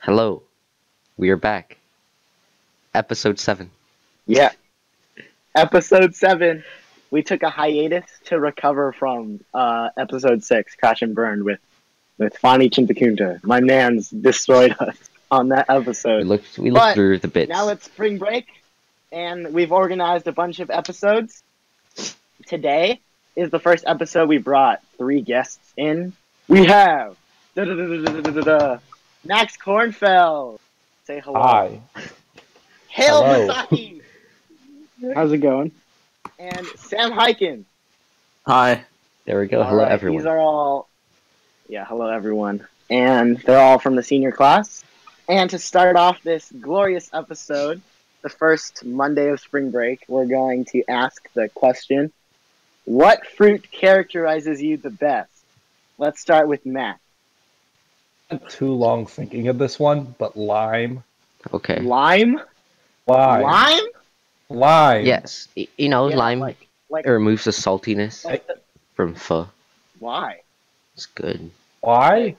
Hello, we are back. Episode 7. Yeah, episode 7. We took a hiatus to recover from episode 6, Crash and Burn with Fani Chintakunta. My man's destroyed us on that episode. We looked through the bits. Now it's spring break, and we've organized a bunch of episodes. Today is the first episode we brought 3 guests in. We have Max Kornfeld. Say hello. Hi. Hail Hello. Masaki. How's it going? And Sam Hyken. Hi. There we go. All Hello, right, everyone. These are all, hello everyone. And they're all from the senior class. And to start off this glorious episode, the first Monday of spring break, we're going to ask the question, what fruit characterizes you the best? Let's start with Matt. Too long thinking of this one, but lime. Okay. Lime? Lime. Lime? Lime. Yes. You know, Yeah, lime like it removes the saltiness like from pho. why? It's good. Why?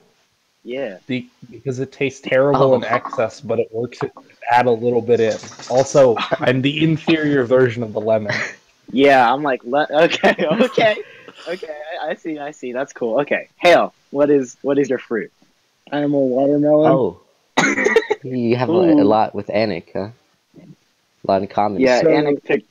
Yeah. Because it tastes terrible in excess, but it works to add a little bit in. Also, I'm the inferior version of the lemon. Yeah, I'm like, okay. I see. That's cool. Okay, Hale, what is your fruit? I'm a watermelon. Oh. You have a lot with Anik, huh? A lot in common. Yeah, So- Anik picked.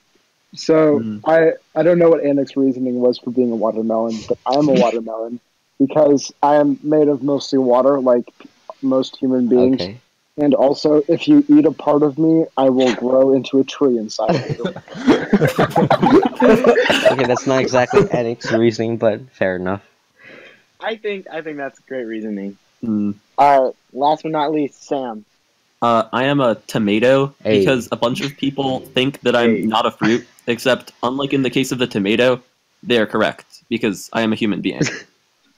So I don't know what Anik's reasoning was for being a watermelon, but I'm a watermelon because I am made of mostly water, like most human beings. Okay. And also, if you eat a part of me, I will grow into a tree inside of you. Okay, that's not exactly Anik's reasoning, but fair enough. I think that's great reasoning. Mm. All right, last but not least, Sam. I am a tomato Hey. because a bunch of people think that I'm Hey. not a fruit, except unlike in the case of the tomato, they are correct because I am a human being.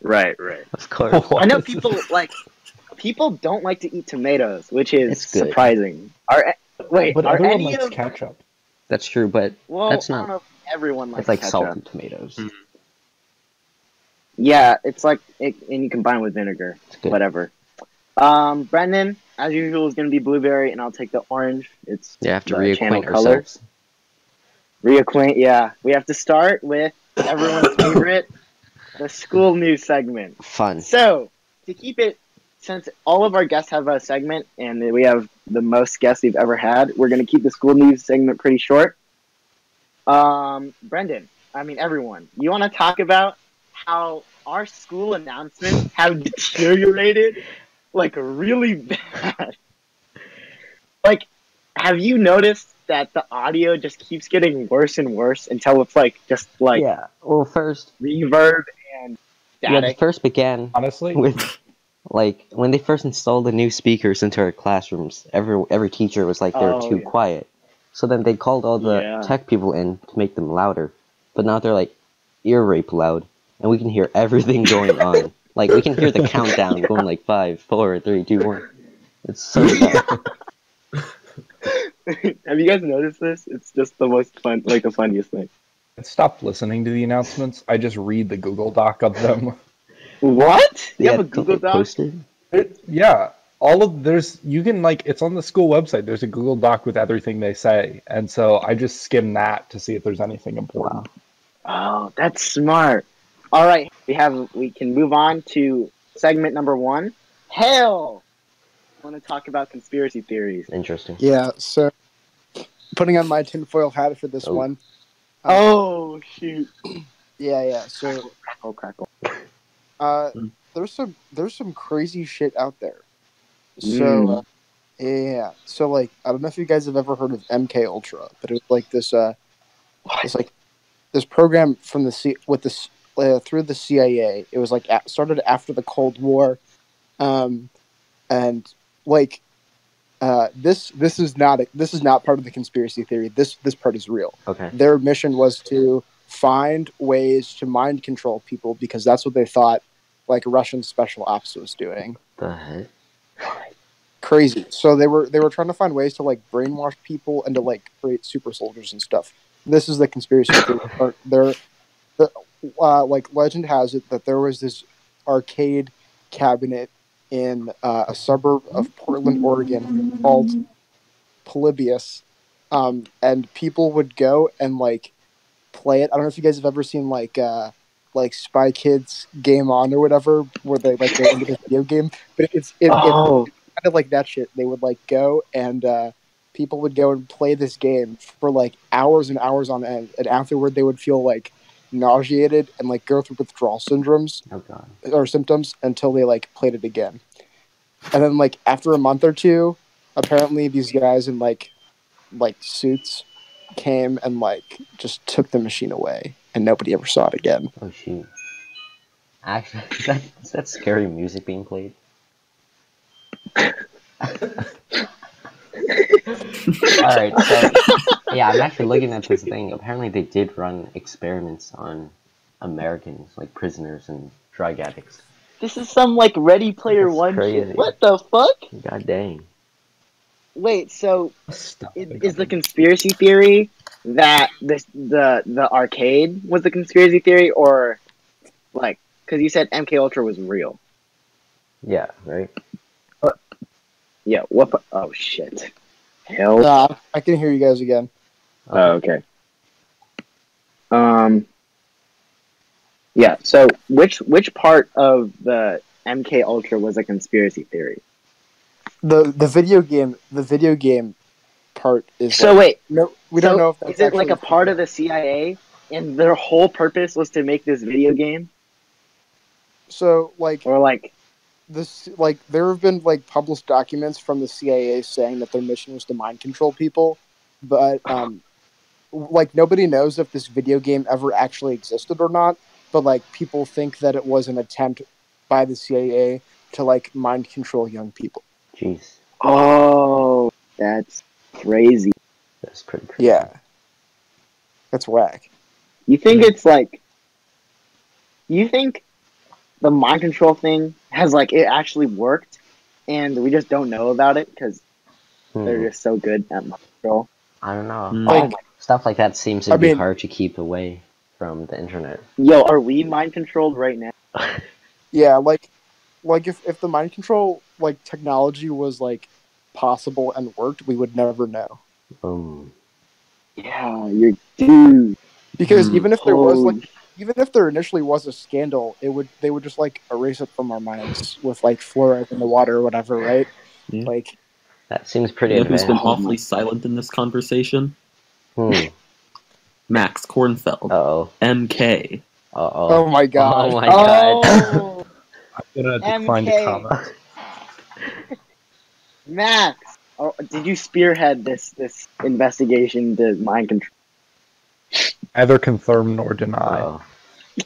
Right. Of course. I know people don't like to eat tomatoes, which is It's good. surprising. But Are everyone any likes of ketchup. That's true, but well, that's I not. don't know if everyone likes It's like ketchup. salted tomatoes. Mm. Yeah, it's like and you combine with vinegar, It's good. whatever. Brendan, as usual, is going to be blueberry, and I'll take the orange. It's You have to the channel reacquaint color. ourselves. Reacquaint, yeah. We have to start with everyone's favorite, the school news segment. Fun. So, to keep it, since all of our guests have a segment, and we have the most guests we've ever had, we're going to keep the school news segment pretty short. Brendan, everyone, you want to talk about how our school announcements have deteriorated, like, really bad? Like, have you noticed that the audio just keeps getting worse and worse until it's Yeah. Well, first, reverb and the static? first began Honestly, with when they first installed the new speakers into our classrooms. Every teacher was like they were Oh, too yeah. quiet, so then they called all the Yeah. tech people in to make them louder. But now they're like ear rape loud, and we can hear everything going on. Like we can hear the countdown going like 5, 4, 3, 2, 1. It's so bad. Have you guys noticed this? It's just the most fun, the funniest thing. I stopped listening to the announcements. I just read the Google Doc of them. What? You have a don't Google they Doc? post it? Yeah, you can it's on the school website. There's a Google Doc with everything they say, and so I just skim that to see if there's anything important. Oh, that's smart. All right, we can move on to segment number 1. Hell, I want to talk about conspiracy theories. Interesting. Yeah, so putting on my tinfoil hat for this Oh. one. Oh shoot! Yeah. So Crackle. there's some crazy shit out there. So yeah. So like I don't know if you guys have ever heard of MK Ultra, but it was like this this program from through the CIA. It was like started after the Cold War, and like this is not part of the conspiracy theory. This part is real. Okay. Their mission was to find ways to mind control people because that's what they thought like Russian special ops was doing. The heck? Crazy. So they were trying to find ways to like brainwash people and to like create super soldiers and stuff. This is the conspiracy theory part. Like legend has it that there was this arcade cabinet in a suburb of Portland, Oregon, called Polybius, and people would go and like play it. I don't know if you guys have ever seen like Spy Kids Game On or whatever, where they like go into this video game. But it's Oh, kind of like that shit. They would like go and people would go and play this game for like hours and hours on end, and afterward they would feel like nauseated and like go through withdrawal syndromes Oh god. or symptoms until they like played it again. And then like after a month or two, apparently these guys in like suits came and like just took the machine away, and nobody ever saw it again. Oh shoot. Actually, is that scary music being played? Alright, so yeah, I'm actually looking at this thing. Apparently they did run experiments on Americans, like prisoners and drug addicts. this is some like Ready Player That's One crazy. shit. What the fuck? God dang. Wait, so Stop. is the conspiracy theory that the arcade was the conspiracy theory, or like because you said MK Ultra was real? Yeah, right? Yeah. What? Oh shit. Hell. I can hear you guys again. Oh, okay. Yeah. So which part of the MK Ultra was a conspiracy theory? The video game part is So like, wait. no, we So don't know if that's is it like a actually- part of the CIA, and their whole purpose was to make this video game, So like or like? this, like there have been like published documents from the CIA saying that their mission was to mind control people, but like nobody knows if this video game ever actually existed or not. But like people think that it was an attempt by the CIA to like mind control young people. Jeez. Oh, that's crazy. That's pretty crazy. Yeah, that's whack. You think it's like? You think the mind control thing has like it actually worked, and we just don't know about it because they're just so good at mind control. I don't know. Like, Stuff like that seems to I be mean- hard to keep away from the internet. Yo, are we mind controlled right now? Yeah, like if the mind control like technology was like possible and worked, we would never know. Yeah, you're dude. Because Hmm. even if there was like Holy- even if there initially was a scandal, they would just like erase it from our minds with like fluoride in the water or whatever, right? Yeah. Like That seems pretty You know who's been advanced. awfully silent in this conversation? Hmm. Max Kornfeld, Uh-oh. MK. oh Uh-oh. my god. Oh my god. Oh, I'm gonna decline to MK. comment. Max. Oh, did you spearhead this investigation to mind control? Neither confirm nor deny. Uh-oh.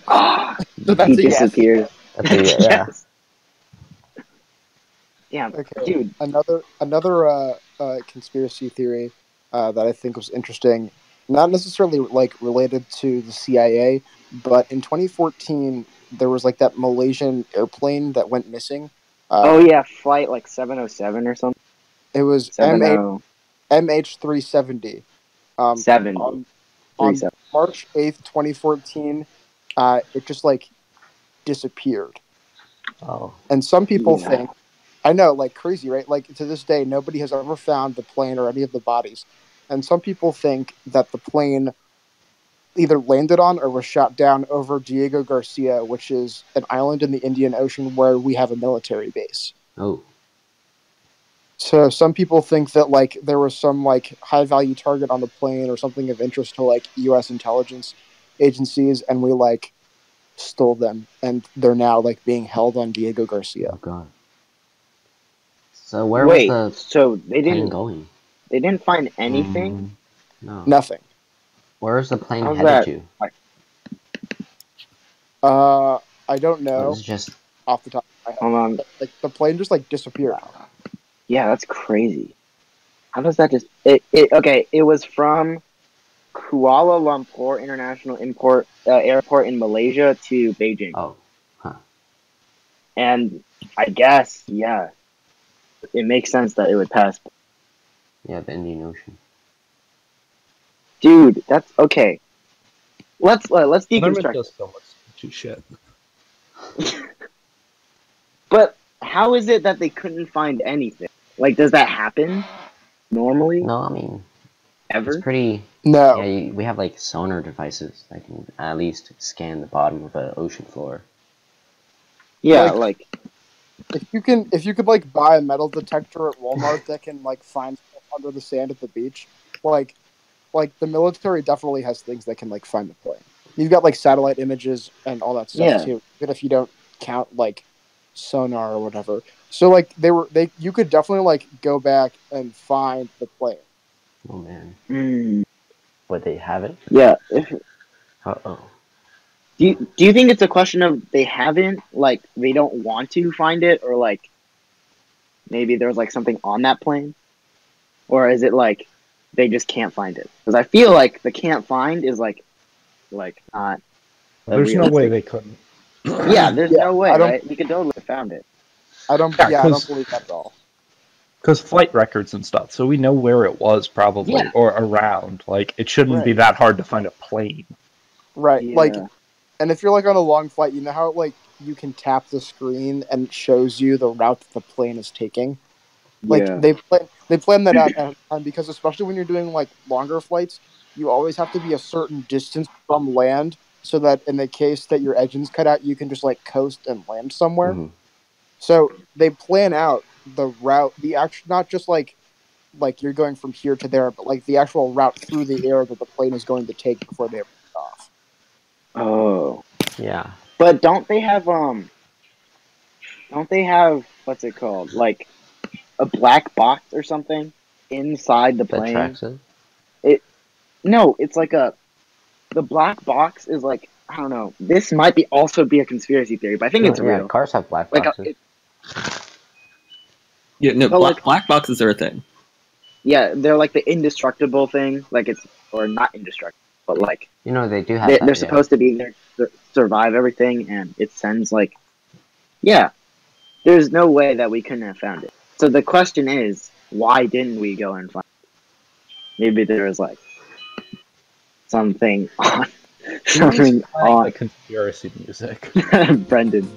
Ah, So that's he a yes. disappeared. That's a, yeah. Yes. Damn, Okay. dude. Another conspiracy theory that I think was interesting, not necessarily like related to the CIA, but in 2014 there was like that Malaysian airplane that went missing. Oh yeah, flight like 707 or something. It was 70 MH370. 70. On 37. March 8th, 2014, it just like disappeared. Oh. And some people Yeah. think, I know, like crazy, right? Like to this day, nobody has ever found the plane or any of the bodies. And some people think that the plane either landed on or was shot down over Diego Garcia, which is an island in the Indian Ocean where we have a military base. Oh. So some people think that like there was some like high value target on the plane or something of interest to like U.S. intelligence agencies, and we like stole them, and they're now like being held on Diego Garcia. Oh god. So where Wait, was the so they plane didn't going? they didn't find anything? No. Nothing. Where is the plane How's headed that? to? I don't It know was just off the top of my head. Hold on. Like the plane just like disappeared. Yeah, that's crazy. How does that just okay, it was from Kuala Lumpur International Airport in Malaysia to Beijing. oh. And I guess, yeah, it makes sense that it would pass. Yeah, the Indian Ocean. Dude, that's okay. Let's Government deconstruct. does so much shit. But how is it that they couldn't find anything? Like, does that happen normally? No, I mean, it's Ever? pretty. No. Yeah, we have like sonar devices that can at least scan the bottom of an ocean floor. Yeah, Like- If you could like buy a metal detector at Walmart that can like find stuff under the sand at the beach, like the military definitely has things that can like find the plane. You've got like satellite images and all that stuff Yeah. too. Even if you don't count like sonar or whatever. So like you could definitely like go back and find the plane. Oh man, Mm, but they haven't. yeah. Uh-oh. Do you think it's a question of they haven't, like, they don't want to find it, or like maybe there's like something on that plane, or is it like they just can't find it? Because I feel like the can't find is like not. There's no way they couldn't. Yeah, there's Yeah, no way, I don't- right? We could totally have found it. I don't Yeah, I don't 'cause- believe that at all. Because flight records and stuff, so we know where it was probably, Yeah. or around. Like, it shouldn't be Right. that hard to find a plane. Right. Yeah. Like, and if you're like on a long flight, you know how like you can tap the screen and it shows you the route that the plane is taking. Like Yeah. they plan that out ahead of time because especially when you're doing like longer flights, you always have to be a certain distance from land so that in the case that your engine's cut out, you can just like coast and land somewhere. Mhm. So they plan out the route, the actual not just like you're going from here to there, but like the actual route through the air that the plane is going to take before they ever take off. Oh, Yeah. but don't they have what's it called? Like a black box or something inside the That plane? tracks it. No, it's like the black box is like, I don't know. This might also be a conspiracy theory, but I think it's yeah, real. cars have black Like boxes. Yeah, no, But, like- black boxes are a thing. Yeah, they're like the indestructible thing. Like it's or not indestructible, but like You know, they do have they're that, yeah. supposed to be there to survive everything, and it sends like, yeah. There's no way that we couldn't have found it. So the question is, why didn't we go and find it? Maybe there was like something on something The on conspiracy music. Brendan.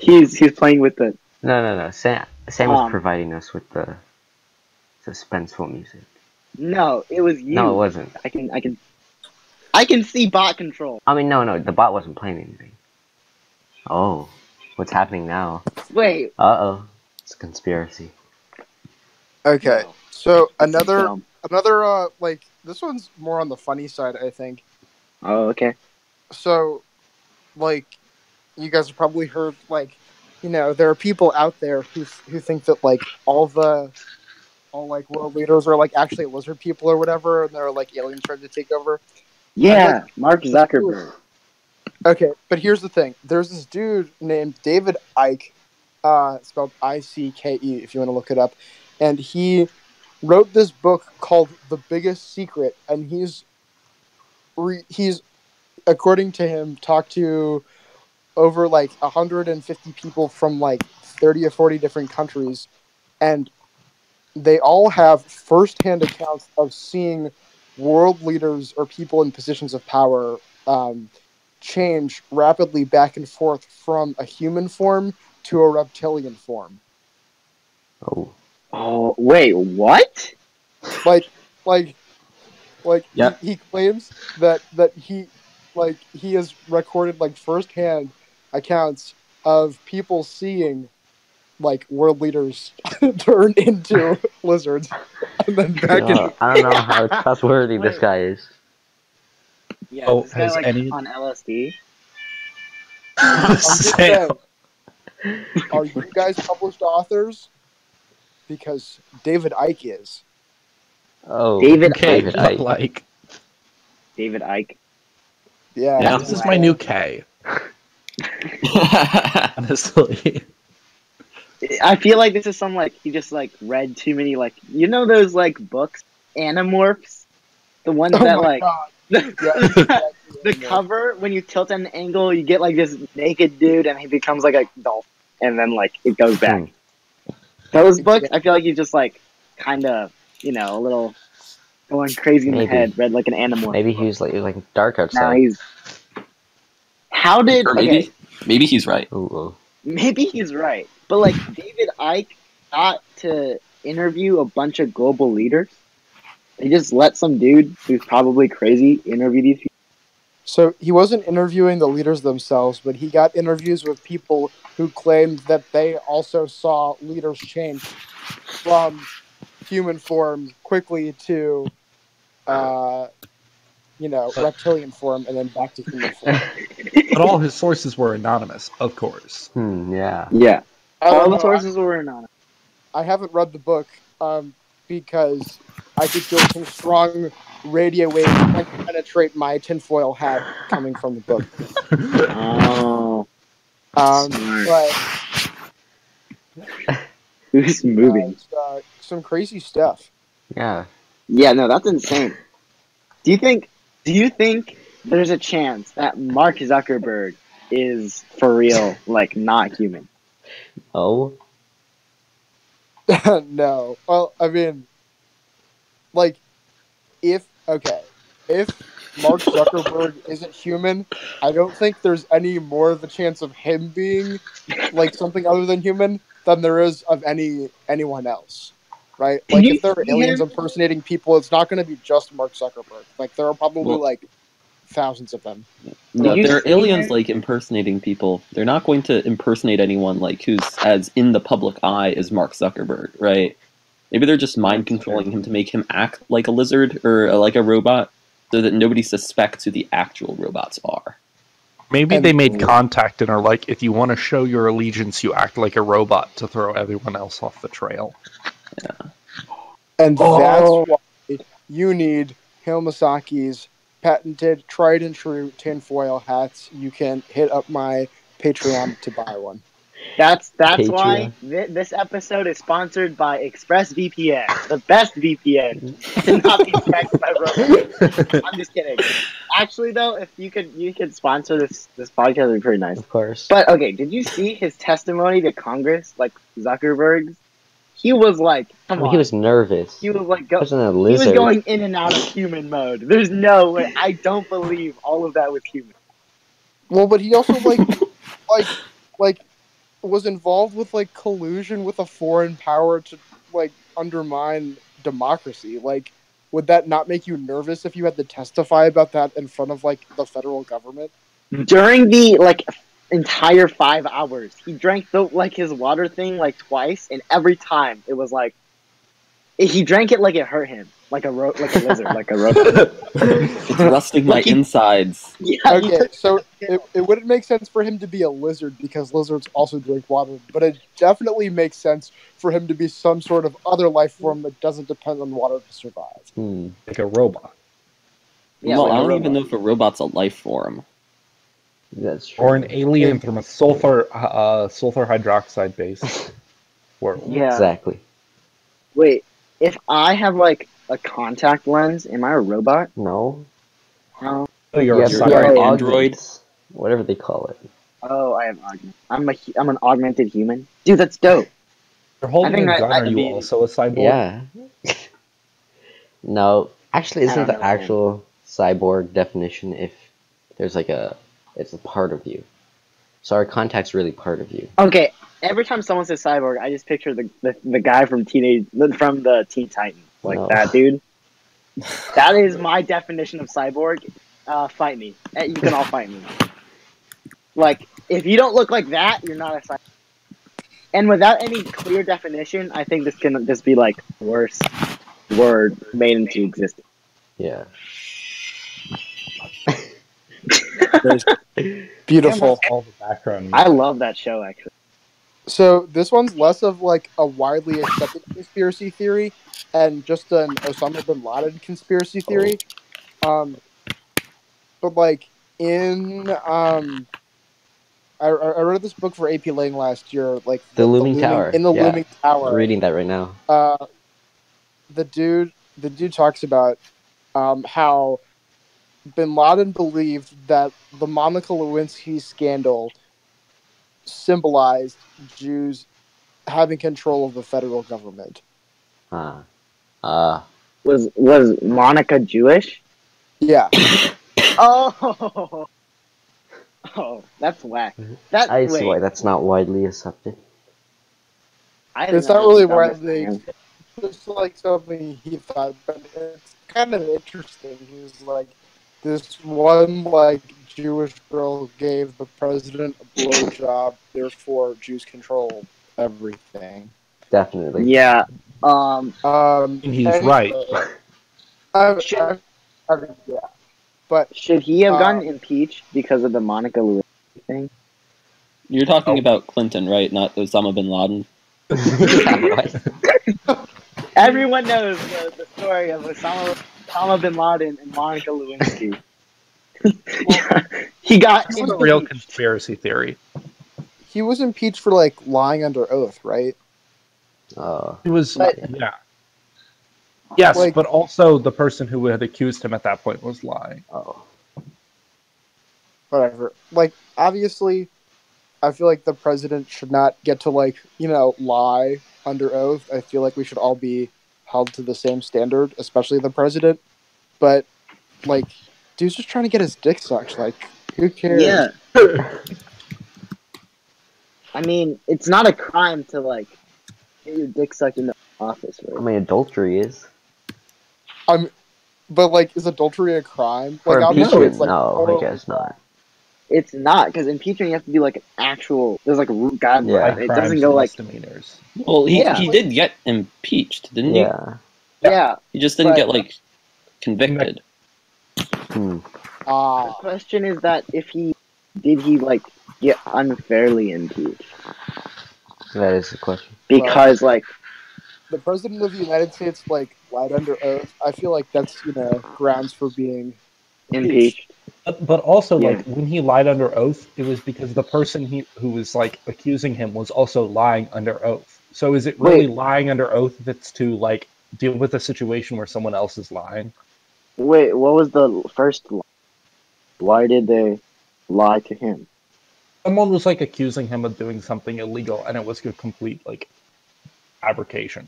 He's playing with the No. Sam was Um, providing us with the suspenseful music. no. It was you. No, it wasn't. I can see bot control. I mean, no, the bot wasn't playing anything. Oh, what's happening now? Wait. Uh-oh. It's a conspiracy. Okay, No. so This is another dumb. like this one's more on the funny side, I think. Oh, okay. So, like, you guys have probably heard like, there are people out there who think that like all like world leaders are like actually lizard people or whatever, and they're like aliens trying to take over. Yeah, Mark Zuckerberg. Okay, but here's the thing: there's this dude named David Icke, spelled I-C-K-E, if you want to look it up, and he wrote this book called The Biggest Secret, and he's according to him talked to over like 150 people from like 30 or 40 different countries, and they all have firsthand accounts of seeing world leaders or people in positions of power change rapidly back and forth from a human form to a reptilian form. Oh. Oh, wait, what? Like Yep. he claims that he has recorded like firsthand accounts of people seeing like world leaders turn into lizards and then back in. I don't know how trustworthy this Wait. guy is. Yeah, Oh, is this guy has like any- on LSD? I'm just Sam. saying, are you guys published authors? Because David Icke is. Oh, David Okay, David but Icke. like, David Icke. Yeah. Yeah. this is my new K, honestly. I feel like this is some like he just like read too many like those like books Animorphs, the ones Oh that my like God. the, Yeah. cover when you tilt an angle you get like this naked dude and he becomes like a dolphin and then like it goes back. Those books I feel like you just like kind of a little going crazy in the Maybe. head read like an Animorph. Maybe he was like dark Now outside. he's how did Or maybe. okay Maybe he's right. Ooh. Maybe he's right. But like David Icke got to interview a bunch of global leaders. They just let some dude who's probably crazy interview these people. So he wasn't interviewing the leaders themselves, but he got interviews with people who claimed that they also saw leaders change from human form quickly to, reptilian form and then back to human form. But all his sources were anonymous, of course. Yeah. Yeah. I All don't the know. sources were anonymous. I haven't read the book because I could feel some strong radio waves trying to penetrate my tinfoil hat coming from the book. Oh. But Who's moving? it's, some crazy stuff. Yeah. Yeah, no, that's insane. Do you think there's a chance that Mark Zuckerberg is for real, like not human? Oh. No. Well, I mean, like, if Mark Zuckerberg isn't human, I don't think there's any more of a chance of him being like something other than human than there is of anyone else. Right? Did Like, you if there are see aliens him? impersonating people, it's not going to be just Mark Zuckerberg. Like, there are probably Well- like thousands of them. No, Did you if there are see aliens him? like impersonating people, they're not going to impersonate anyone like who's as in the public eye as Mark Zuckerberg, right? Maybe they're just mind controlling him to make him act like a lizard or like a robot, so that nobody suspects who the actual robots are. Maybe And- they made contact and are like, if you want to show your allegiance, you act like a robot to throw everyone else off the trail. And Oh. that's why you need Hilmasaki's patented, tried and true tinfoil hats. You can hit up my Patreon to buy one. That's Patreon. why this episode is sponsored by ExpressVPN, the best VPN to not be tracked by robots. I'm just kidding. Actually, though, if you could sponsor this podcast, it'd be pretty nice. Of course. But okay, did you see his testimony to Congress, like Zuckerberg's? He was like, come on. He was nervous. He was like, He wasn't a he was lizard. going in and out of human mode. There's no way. I don't believe all of that was human. Well, but he also like was involved with like collusion with a foreign power to like undermine democracy. Like, would that not make you nervous if you had to testify about that in front of like the federal government? During the entire 5 hours, he drank his water thing like twice, and every time it was like he drank it like it hurt him, like a lizard, like a robot. It's rusting my insides. Yeah. Okay, so it wouldn't make sense for him to be a lizard because lizards also drink water, but it definitely makes sense for him to be some sort of other life form that doesn't depend on water to survive. Like a robot. Yeah, Well, like I a don't robot. even know if a robot's a life form. That's true. Or an alien from a sulfur hydroxide based world. Yeah. Exactly. Wait, if I have like a contact lens, am I a robot? No. No. Oh, you're Yes, a you're you're an an android? augment. Whatever they call it. Oh, I have augment. I'm an augmented human. Dude, that's dope. You're holding I think a gun. I Are you mean- also a cyborg? Yeah. No. Actually, I isn't don't the know. actual cyborg definition if there's like it's a part of you. So our contact's really part of you. Okay, every time someone says cyborg, I just picture the guy from the Teen Titans, like No. that dude. That is my definition of cyborg. Fight me. You can all fight me. Like, if you don't look like that, you're not a cyborg. And without any clear definition, I think this can just be like the worst word made into existence. Yeah. Beautiful. All the background. I love that show, actually. So this one's less of like a widely accepted conspiracy theory and just an Osama bin Laden conspiracy theory. But like I read this book for AP Lang last year, like The Looming Tower. In the Yeah. Looming Tower. I'm reading that right now. The dude talks about how bin Laden believed that the Monica Lewinsky scandal symbolized Jews having control of the federal government. Was Monica Jewish? Yeah. Oh, Oh, that's whack. I see why that's not widely accepted. I didn't It's know not that really was widely understand. just like something he thought, but it's kind of interesting. He was like, this one like Jewish girl gave the president a blowjob, therefore Jews control everything. Definitely. Yeah. And he's Anyway, right, but Should yeah, but should he have uh, gotten impeached because of the Monica Lewinsky thing? You're talking Oh. about Clinton, right? Not Osama bin Laden. What? Everyone knows the story of Osama bin Laden and Monica Lewinsky. He got it's not a real impeached. conspiracy theory. he was impeached for like lying under oath, right? It was, But- yeah. Yes, Like- but also the person who had accused him at that point was lying. Oh. Whatever. Like, obviously, I feel like the president should not get to like, lie under oath. I feel like we should all be held to the same standard, especially the president. But like, dude's just trying to get his dick sucked. Like, who cares? Yeah. I mean, it's not a crime to like get your dick sucked in the office, I right? mean, adultery is. But like, is adultery a crime? For Like, obviously, impeachment, it's like no, I horrible. guess not. It's not, because impeachment you have to be like an actual. There's like a root guideline. Yeah. High It crimes doesn't go and like misdemeanors. Well, he Yeah. did get impeached, didn't he? Yeah. yeah. He just didn't But- get like convicted. Hmm. The question is that if he did he like get unfairly impeached That is the question. because like The president of the United States like lied under oath. I feel like that's grounds for being impeached. But also, Yeah. like, when he lied under oath, it was because the person who was, like, accusing him was also lying under oath. So is it really lying under oath if it's to, like, deal with a situation where someone else is lying? Wait, what was the first lie? Why did they lie to him? Someone was, like, accusing him of doing something illegal, and it was a complete, like, fabrication.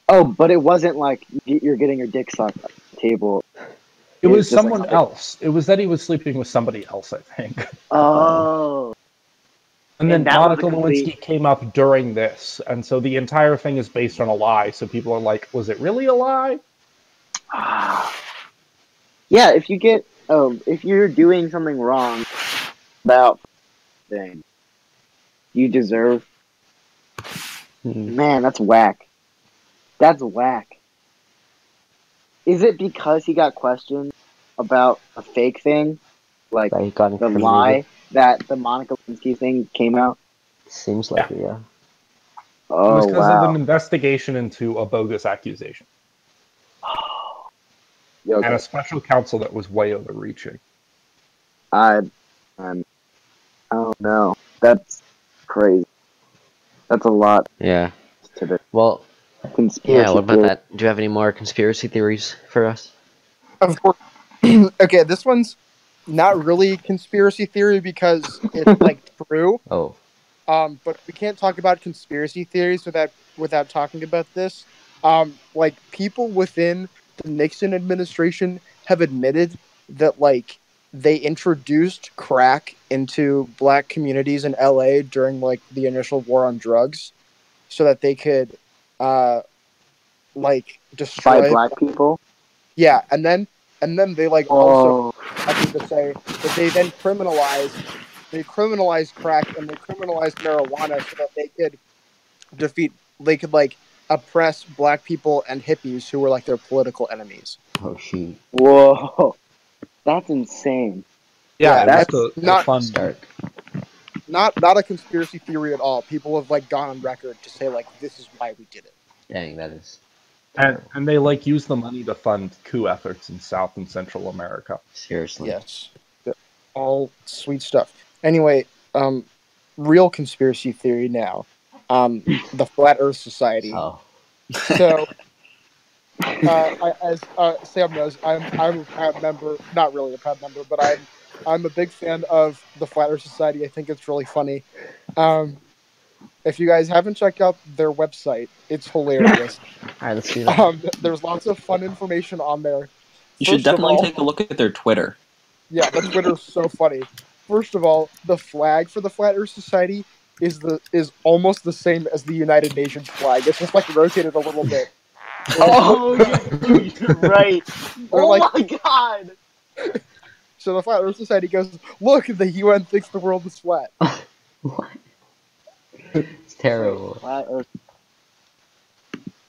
Oh, but it wasn't like you're getting your dick sucked at the table. It was It's just like someone else. It was that he was sleeping with somebody else, I think. Oh. And then And that was Monica a complete- Lewinsky came up during this, and so the entire thing is based on a lie. So people are like, was it really a lie? Yeah, if you're doing something wrong about thing, you deserve. Hmm. Man, that's whack. That's whack. Is it because he got questioned about a fake thing, like That he got the incriminated. lie that the Monica Lewinsky thing came out? Seems like it, yeah. It Oh was because of wow! an investigation into a bogus accusation. Yeah, And okay. a special counsel that was way overreaching. I don't know. That's crazy. That's a lot Yeah. to the Well, conspiracy. yeah, what about theory. that? Do you have any more conspiracy theories for us? Of course. Okay, this one's not really conspiracy theory because it's like true. Oh. But we can't talk about conspiracy theories without talking about this. Like people within the Nixon administration have admitted that like they introduced crack into black communities in LA during like the initial war on drugs so that they could like destroy By black people? Yeah, and then they like also Oh, I think to say that they then criminalized crack and they criminalized marijuana so that they could like oppress black people and hippies who were like their political enemies. Oh, shoot. whoa, that's insane. Yeah, it that's was a not fun Start. not a conspiracy theory at all. People have like gone on record to say like this is why we did it. Dang, that is. And they like use the money to fund coup efforts in South and Central America. Seriously. Yes. All sweet stuff. Anyway, real conspiracy theory now. The Flat Earth Society. Oh. So, as Sam knows, I'm a proud member. Not really a proud member, but I'm a big fan of the Flat Earth Society. I think it's really funny. If you guys haven't checked out their website, it's hilarious. Alright, let's do that. There's lots of fun information on there. You should First of definitely all- take a look at their Twitter. Yeah, the Twitter's so funny. First of all, the flag for the Flat Earth Society is almost the same as the United Nations flag. It's just like rotated a little bit. Oh, you're right. They're Oh like, my god. so the Flat Earth Society goes, look, the UN thinks the world is flat. What? It's terrible. Flat Earth.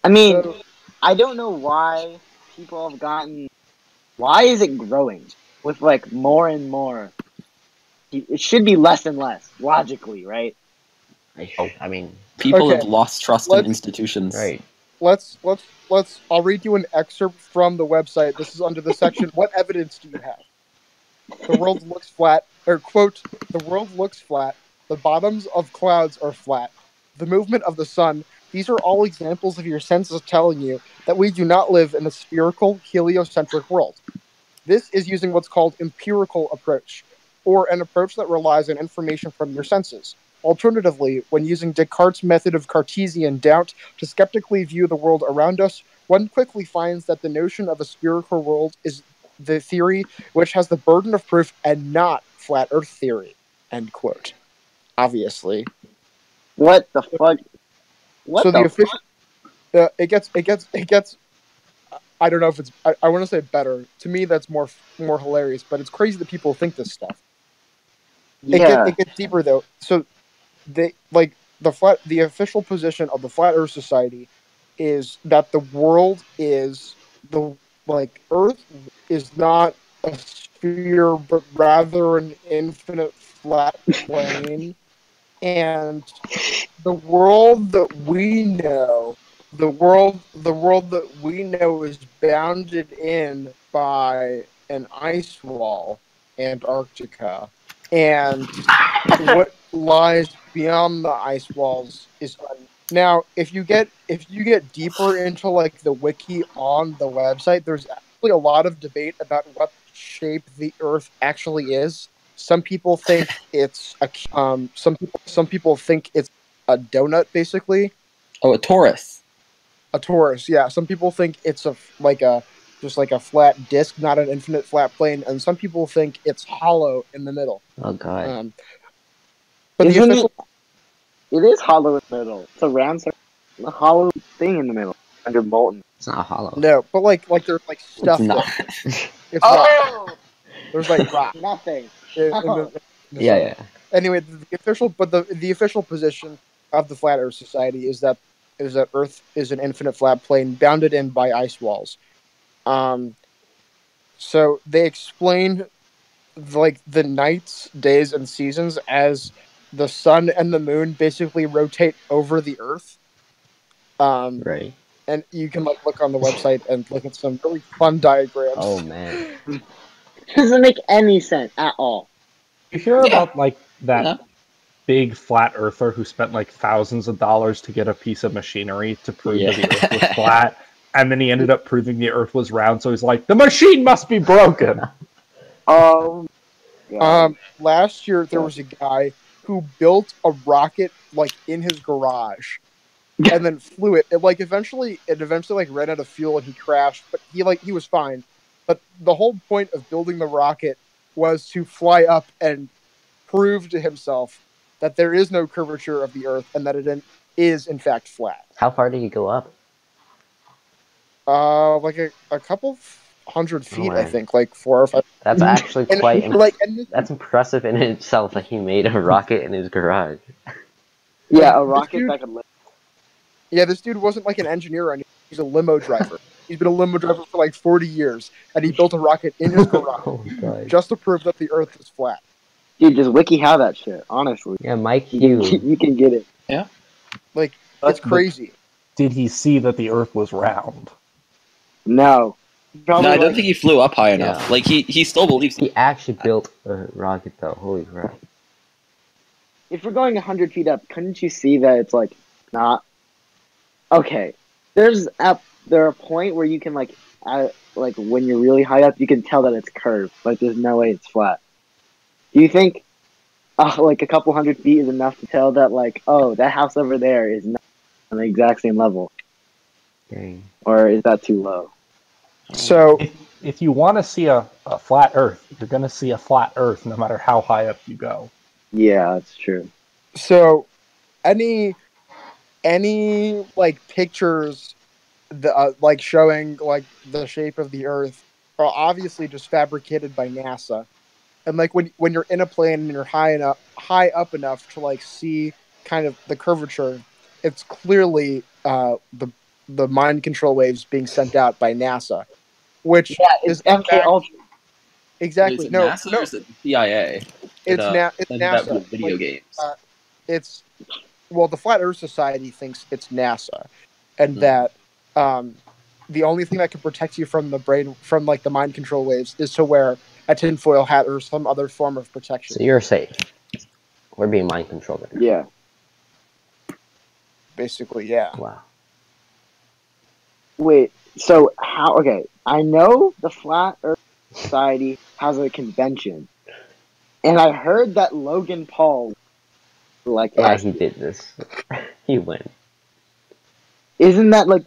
I mean, So, I don't know why people have gotten. Why is it growing with like more and more? It should be less and less, logically, right? I mean, People Okay, have lost trust in let's- institutions. right. let's I'll read you an excerpt from the website. This is under the section, what evidence do you have? The world looks flat, or quote, the world looks flat. The bottoms of clouds are flat. The movement of the sun, these are all examples of your senses telling you that we do not live in a spherical, heliocentric world. This is using what's called empirical approach, or an approach that relies on information from your senses. Alternatively, when using Descartes' method of Cartesian doubt to skeptically view the world around us, one quickly finds that the notion of a spherical world is the theory which has the burden of proof and not flat Earth theory. End quote. Obviously. What the fuck? What So the the official, it gets. I don't know if it's. I want to say better. To me, that's more hilarious. But it's crazy that people think this stuff. Yeah. It gets deeper though. So they the official position of the Flat Earth Society is that the world is the Earth is not a sphere, but rather an infinite flat plane, and the world that we know, the world that we know is bounded in by an ice wall, Antarctica, and what lies beyond the ice walls is now if you get deeper into like the wiki on the website, there's actually a lot of debate about what shape the Earth actually is. Some people think it's a some people think it's a donut, basically Oh, a Taurus. a torus. Yeah, some people think it's a just like a flat disc, not an infinite flat plane, and some people think it's hollow in the middle. Oh god. But the Isn't official it is hollow in the middle. It's a round circle, a hollow thing in the middle under molten. It's not hollow. no, but like there's like stuff It's there. not. It's rock. Oh, There's like rock nothing. in Oh. the Yeah, sun. yeah. Anyway, the official position of the Flat Earth Society is that Earth is an infinite flat plane bounded in by ice walls. So they explain like the nights, days, and seasons as the sun and the moon basically rotate over the Earth. Right. And you can like look on the website and look at some really fun diagrams. Oh man. Doesn't make any sense at all. You hear Yeah. about like that Yeah. big flat earther who spent like thousands of dollars to get a piece of machinery to prove that the Earth was flat, and then he ended up proving the Earth was round. So he's like, the machine must be broken. Oh, God. Last year there was a guy who built a rocket like in his garage and then flew it. It eventually like ran out of fuel and he crashed, but he was fine. But the whole point of building the rocket was to fly up and prove to himself that there is no curvature of the Earth and that it is in fact flat. How far did you go up? Like a couple hundred feet, I man. think, like 4 or 5. That's actually And, quite and that's impressive in itself that he made a rocket in his garage. Yeah, a this rocket dude- that could live. Yeah, this dude wasn't like an engineer or anything. He's a limo driver. He's been a limo driver for like 40 years, and he built a rocket in his garage Oh god. just to prove that the Earth is flat. Dude, just wiki how that shit, honestly. Yeah, Mike You Hugh. can, you can get it. Like, it's crazy. Did he see that the Earth was round? No. Probably No, I don't like- think he flew up high enough. Yeah. Like he still believes. He actually built a rocket though. Holy crap. if we're going 100 feet up, couldn't you see that it's like not okay? There's a point where you can like when you're really high up, you can tell that it's curved. Like there's no way it's flat. Do you think like a couple 100 feet is enough to tell that like that house over there is not on the exact same level, Dang. or is that too low? So if you want to see a flat Earth, you're going to see a flat Earth no matter how high up you go. Yeah, that's true. So, any like pictures, like showing like the shape of the Earth, are obviously just fabricated by NASA. And like when you're in a plane and you're high up enough to like see kind of the curvature, it's clearly the mind control waves being sent out by NASA, which Yeah, it's is in MK fact Ultra. Is exactly it NASA or no, is it CIA? it's it's Sends it out NASA. via video Like games. it's well, the Flat Earth Society thinks it's NASA, and Hmm. that the only thing that can protect you from the brain from like the mind control waves is to wear a tinfoil hat or some other form of protection. So you're safe. We're being mind controlled right now. Yeah. Basically, yeah. Wow. Wait, so how? Okay, I know the Flat Earth Society has a convention, and I heard that Logan Paul, like, Yeah, he did this. He went. isn't that like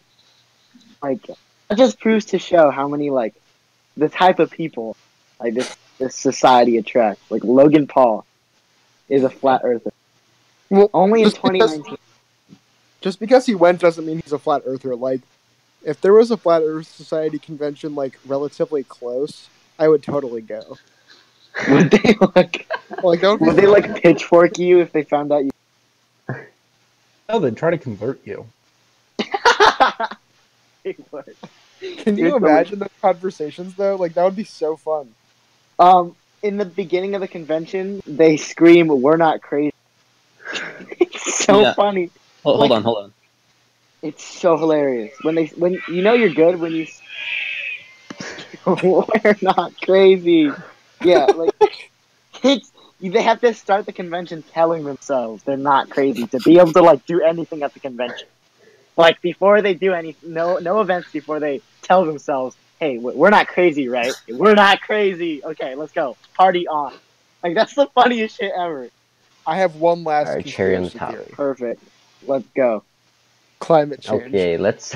that just proves to show how many like the type of people like this society attracts. Like Logan Paul is a flat earther. Well, Only in just because 2019. just because he went doesn't mean he's a flat earther. Like, if there was a Flat Earth Society convention like relatively close, I would totally go. Would they like? Like that would be Would they fun. like pitchfork you if they found out you? No, they'd try to convert you. They would. Can you imagine those conversations though? Like that would be so fun. In the beginning of the convention, they scream, "We're not crazy." It's so Yeah. funny. Hold on. It's so hilarious when you know you're good when you. We're not crazy. Yeah, like they have to start the convention telling themselves they're not crazy to be able to like do anything at the convention. Like before they do no events before they tell themselves, "Hey, we're not crazy, right? We're not crazy. Okay, let's go. Party on." Like that's the funniest shit ever. I have one last Alright, cherry on the conspiracy top. theory. Perfect. Let's go. Climate change. Okay, let's.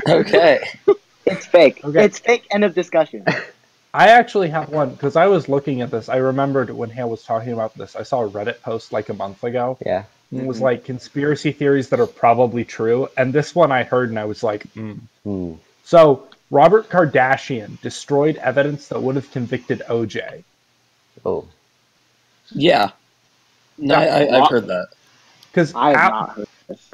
Okay. It's fake. Okay. It's fake. End of discussion. I actually have one because I was looking at this. I remembered when Hale was talking about this. I saw a Reddit post like a month ago. Yeah. And it was like conspiracy theories that are probably true. And this one I heard and I was like, Hmm. So Robert Kardashian destroyed evidence that would have convicted OJ. Oh. Yeah. No, I've heard that. Because I have not heard this.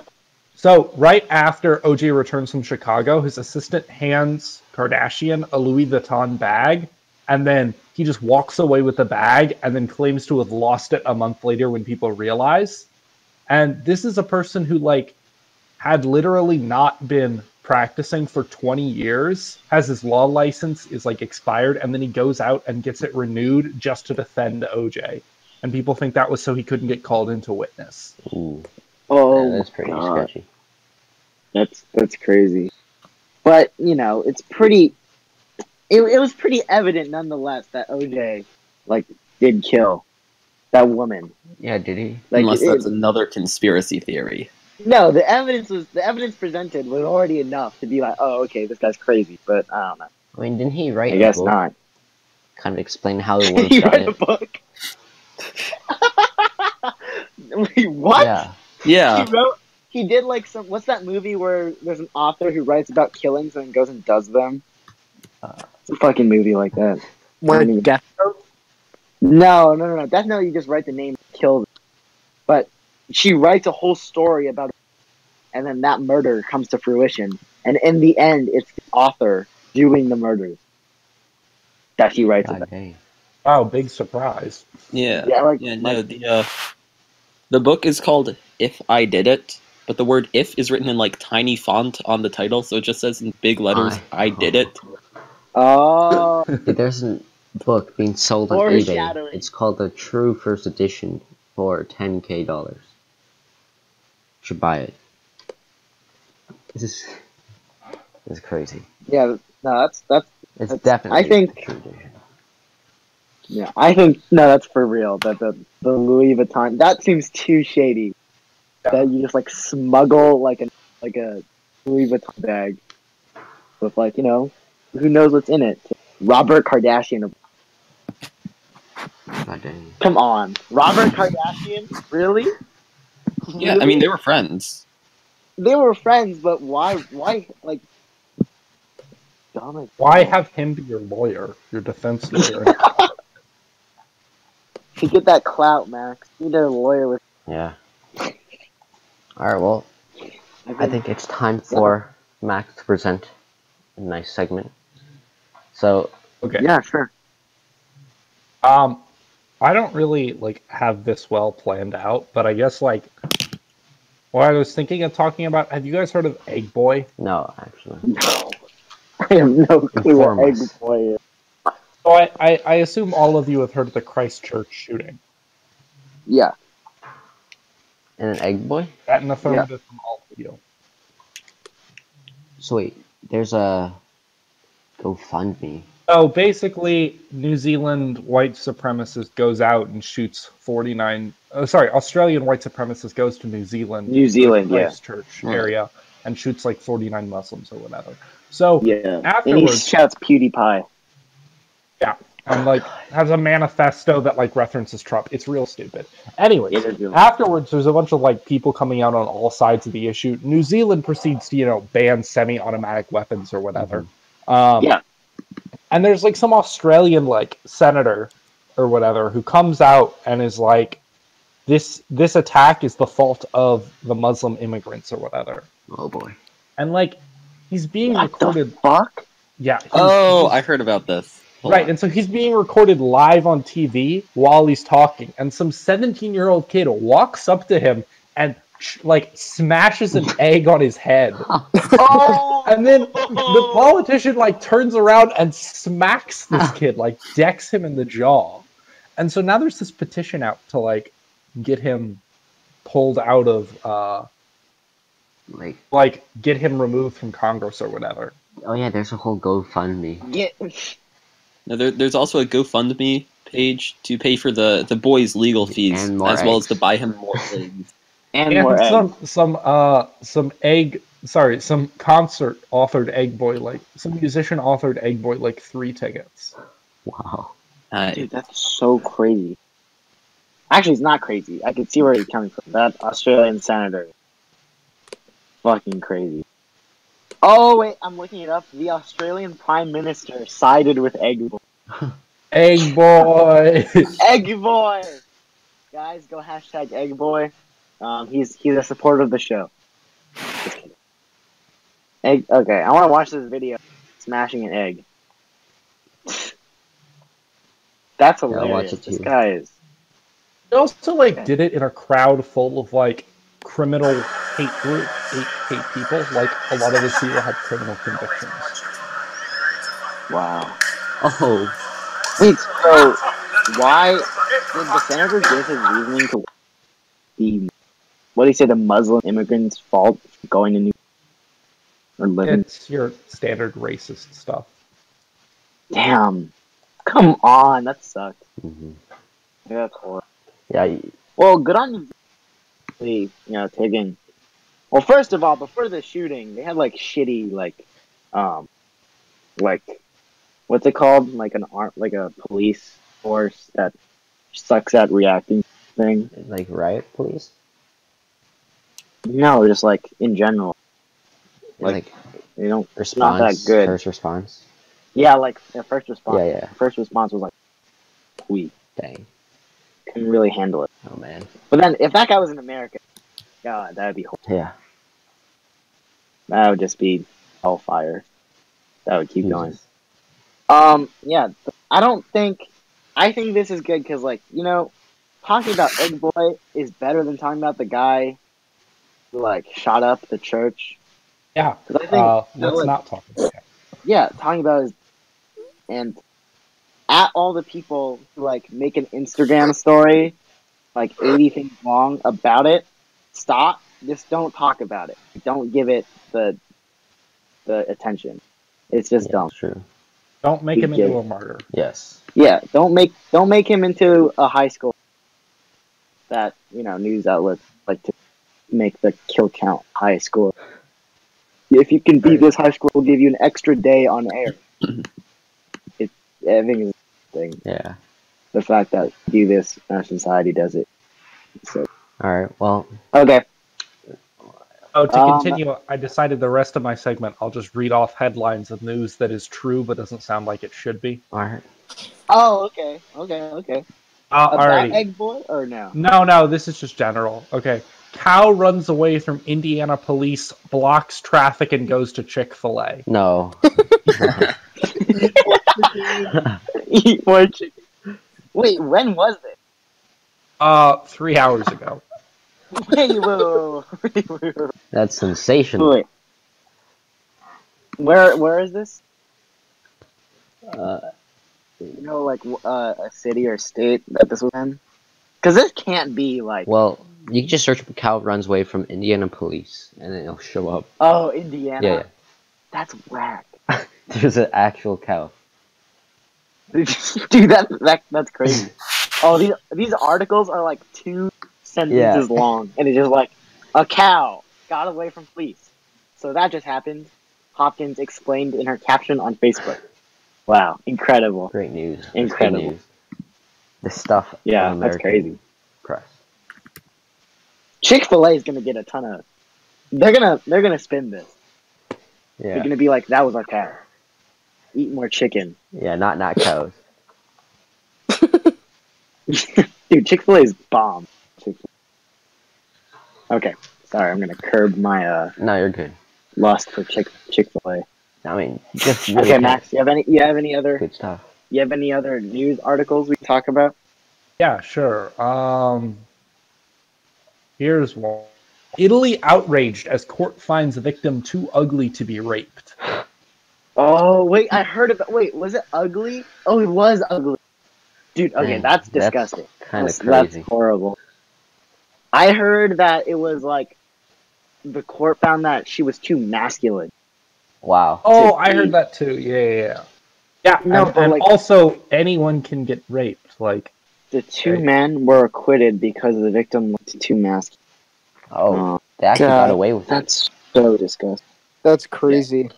so right after OJ returns from Chicago, his assistant hands Kardashian a Louis Vuitton bag, and then he just walks away with the bag and then claims to have lost it a month later when people realize. And this is a person who like had literally not been practicing for 20 years, has his law license is like expired, and then he goes out and gets it renewed just to defend OJ. And people think that was so he couldn't get called into witness. Ooh. Oh, Yeah, that's pretty God. sketchy. That's crazy. But you know, it's pretty. It was pretty evident, nonetheless, that OJ like did kill that woman. Yeah, did he? Like, Unless that's another conspiracy theory. no, the evidence presented was already enough to be like, oh, okay, this guy's crazy. But I don't know. I mean, didn't he write I a guess book? not. Kind of explain how the worms He got read a it? book. Wait, what? Yeah. Yeah. He did like some. What's that movie where there's an author who writes about killings and goes and does them? It's a fucking movie like that. Like Death Note? No. Death Note, you just write the name, kill them. But she writes a whole story about it, and then that murder comes to fruition. And in the end, it's the author doing the murders that he writes God about. dang. Wow, big surprise. Yeah. Yeah, like, No, the book is called If I Did It, but the word if is written in like tiny font on the title, so it just says in big letters, I did it. oh, Dude, there's a book being sold on eBay. Foreshadowing. It's called the True First Edition for $10K. Should buy it. This is crazy. yeah, no, that's It's That's- definitely I think- the True Edition. yeah. I think no, that's for real. That the Louis Vuitton that seems too shady. Yeah. That you just like smuggle like a Louis Vuitton bag with like Who knows what's in it? Robert Kardashian. God dang. Come on, Robert Kardashian? Really? Yeah, I mean they were friends. They were friends, but why? Like, Donald Why Trump? have him be your lawyer, your defense lawyer? To get that clout, Max. You need a lawyer with. Yeah. Alright, well, I think it's time for Max to present a nice segment. So, Okay. Yeah, sure. I don't really like have this well planned out, but I guess like what I was thinking of talking about. Have you guys heard of Egg Boy? no, actually. No, I have no clue Inform what Egg us. Boy is. So I assume all of you have heard of the Christchurch shooting. Yeah. And an egg boy? That an affirmative from all of you. So wait, there's a GoFundMe. So basically, New Zealand white supremacist goes out and shoots 49. Australian white supremacist goes to New Zealand, Yeah. Christchurch area, and shoots like 49 Muslims or whatever. So Yeah. And he afterwards, shouts PewDiePie. yeah, and like has a manifesto that like references Trump. It's real stupid. Anyways, Yeah, they're doing- afterwards, there's a bunch of like people coming out on all sides of the issue. New Zealand proceeds to ban semi-automatic weapons or whatever. Yeah. And there's like some Australian like senator or whatever who comes out and is like, this attack is the fault of the Muslim immigrants or whatever. Oh boy. And like he's being What recorded. the fuck? Yeah. I heard about this. Hold Right, on. and so he's being recorded live on TV while he's talking, and some 17-year-old kid walks up to him and like smashes an egg on his head. Oh! And then the politician like turns around and smacks this kid, like decks him in the jaw. And so now there's this petition out to like get him pulled out of like get him removed from Congress or whatever. Oh yeah, there's a whole GoFundMe. Get. Now, there's also a GoFundMe page to pay for the boys' legal fees, And more as well as eggs. to buy him more eggs. And And more eggs. some concert authored Egg Boy, like some musician authored Egg Boy like 3 tickets. Wow. Dude, that's so crazy. Actually, it's not crazy. I can see where he's coming from. That Australian senator. Fucking crazy. Oh, wait, I'm looking it up. The Australian Prime Minister sided with Egg Boy. Egg Boy. Egg Boy! Guys, go hashtag Egg Boy. He's a supporter of the show. Just kidding. Egg. Okay, I want to watch this video. Smashing an egg. That's I'll hilarious. watch it This too. guy is. He also like did it in a crowd full of like criminal hate people. Like a lot of those people had criminal convictions. Wow. Oh. Wait, so why did the senator give his reasoning to the what did he say the Muslim immigrants' fault for going to New or living? It's your standard racist stuff. Damn, come on, that sucks. Mhm. Yeah, that's horrible. Yeah. Well, good on you. Taking. Well, first of all, before the shooting, they had like shitty like what's it called? Like a police force that sucks at reacting thing. Like riot police? No, just like in general, Like you know, response. not that good. First response. Yeah, like their first response. Yeah. First response was like weak. Dang. Couldn't really handle it. Oh man. But then, if that guy was in America, God, that'd be horrible. Yeah. That would just be hellfire. That would keep going. Jesus. Yeah, I think this is good because, like, talking about Egg Boy is better than talking about the guy who, like, shot up the church. Yeah. 'Cause I think, let's not talk about that. yeah, talking about his, and at all the people who, like, make an Instagram story, like, 80 things long about it, stop. Just don't talk about it. Don't give it the attention. It's just Yeah, dumb. that's true. Don't make him Yeah. into a martyr. Yes. Yeah, don't make him into a high school that news outlets like to make the kill count high school. If you can beat this high school, we'll give you an extra day on air. I think it's a thing. Yeah. The fact that do this, our society does it. So All right. Well. okay. Oh, to continue, I decided the rest of my segment, I'll just read off headlines of news that is true but doesn't sound like it should be. All right. Oh, okay. About Alrighty. Egg Boy or no? No, this is just general. Okay. Cow runs away from Indiana police, blocks traffic, and goes to Chick-fil-A. No. Eat more chicken. Wait, when was this? 3 hours ago. Wait. That's sensational. Wait. Where is this? Uh, You know, like a city or state that this was in? Because this can't be like. well, you can just search "cow runs away from Indiana police" and then it'll show up. Oh, Indiana. Yeah. That's whack. There's an actual cow. Dude, that's crazy. Oh, these articles are like 2 sentences long, and it's just like a cow got away from police. So that just happened. Hopkins explained in her caption on Facebook. Wow, incredible. Great news. That's Incredible. good news. The stuff. Yeah, of that's American crazy. Press. Chick-fil-A is gonna get a ton of. They're gonna spin this. They're Yeah. gonna be like, that was our cow. Eat more chicken. Yeah. Not cows. Dude, Chick-fil-A is bomb. Okay, sorry, I'm gonna curb my No, you're good. lust for Chick-fil-A. I mean, just really Okay, Max, you have any other good stuff. news articles we can talk about? Yeah, sure. Here's one. Italy outraged as court finds victim too ugly to be raped. Oh wait, I heard about. Wait, was it ugly? Oh, it was ugly. Dude, okay, Dang, that's disgusting. Kind of That's crazy. horrible. I heard that it was like the court found that she was too masculine. Wow. Oh, I heard that too. Yeah. Yeah, No, and, but, and like- also anyone can get raped. Like, The 2 Right. men were acquitted because the victim was too masculine. Oh, they actually got God, away with it. That's so disgusting. That's crazy.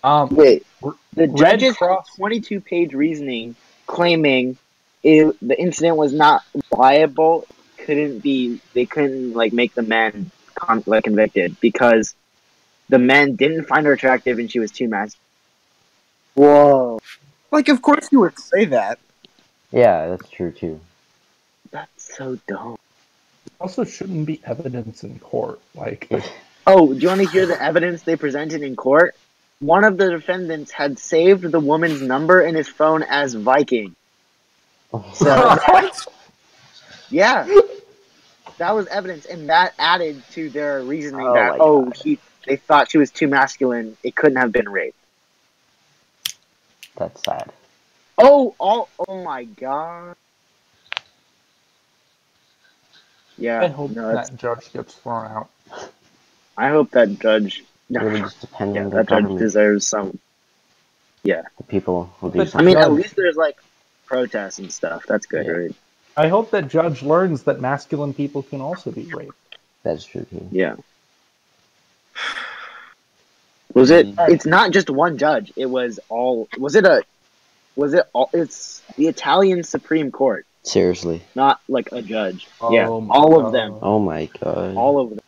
Wait, the Red judges had Cross. 22-page reasoning claiming the incident was not liable. They couldn't like make the men convicted because the men didn't find her attractive and she was too masculine. Whoa, Like, of course you would say that. Yeah, that's true too. that's so dumb. Also shouldn't be evidence in court. Like, Oh, do you want to hear the evidence they presented in court? One of the defendants had saved the woman's number in his phone as Viking. So, yeah, that was evidence, and that added to their reasoning Oh that my God. they thought she was too masculine. It couldn't have been rape. That's sad. Oh my God. Yeah, I hope no, that judge gets thrown out. I hope that judge. Really just depends Yeah, on the that judge government. deserves some. Yeah, The people will do But- I something. mean, at Judge. least there's like protests and stuff. That's good, Yeah. right? I hope that judge learns that masculine people can also be raped. That's true too. Yeah. Was it? Mm. It's not just one judge. It was all. Was it a? Was it all? It's the Italian Supreme Court, Seriously. not like a judge. Oh yeah, my all of them. God. Oh my god. All of them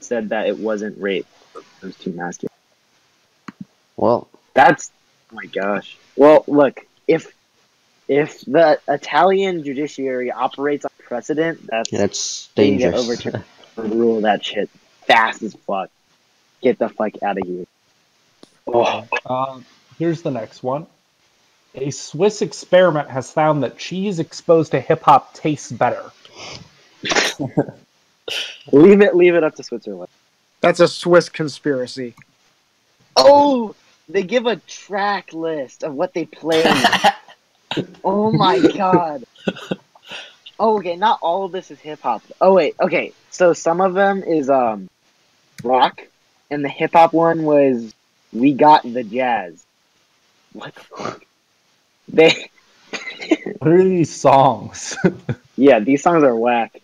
said that it wasn't rape. It was too masculine. Well, That's. Oh my gosh. Well, look. If the Italian judiciary operates on precedent, that's they need to dangerous. overrule that shit fast as fuck. Get the fuck out of here. Oh. Here's the next one. A Swiss experiment has found that cheese exposed to hip hop tastes better. Leave it up to Switzerland. That's a Swiss conspiracy. Oh, they give a track list of what they play. Oh my god. Oh, okay, not all of this is hip hop. Oh wait, okay. So some of them is rock, and the hip hop one was "We Got the Jazz." What the fuck? They What are these songs? yeah, these songs are whack.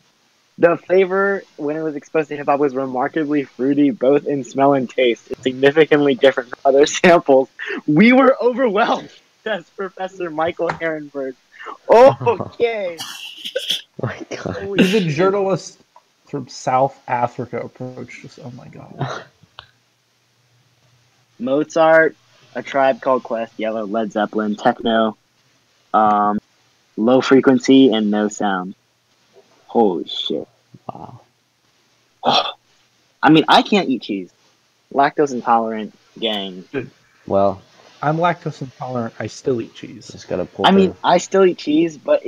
The flavor, when it was exposed to hip hop, was remarkably fruity, both in smell and taste. It's significantly different from other samples. We were overwhelmed, says Professor Michael Herrenberg. Okay. Oh my god. Holy Even shit. journalists from South Africa approached us. Oh my god. Mozart, A Tribe Called Quest, Yellow, Led Zeppelin, Techno, Low Frequency, and No Sound. Holy shit. Wow. I mean, I can't eat cheese. Lactose intolerant gang. Well, I'm lactose intolerant. I still eat cheese. just gotta pull I mean, through. I still eat cheese, but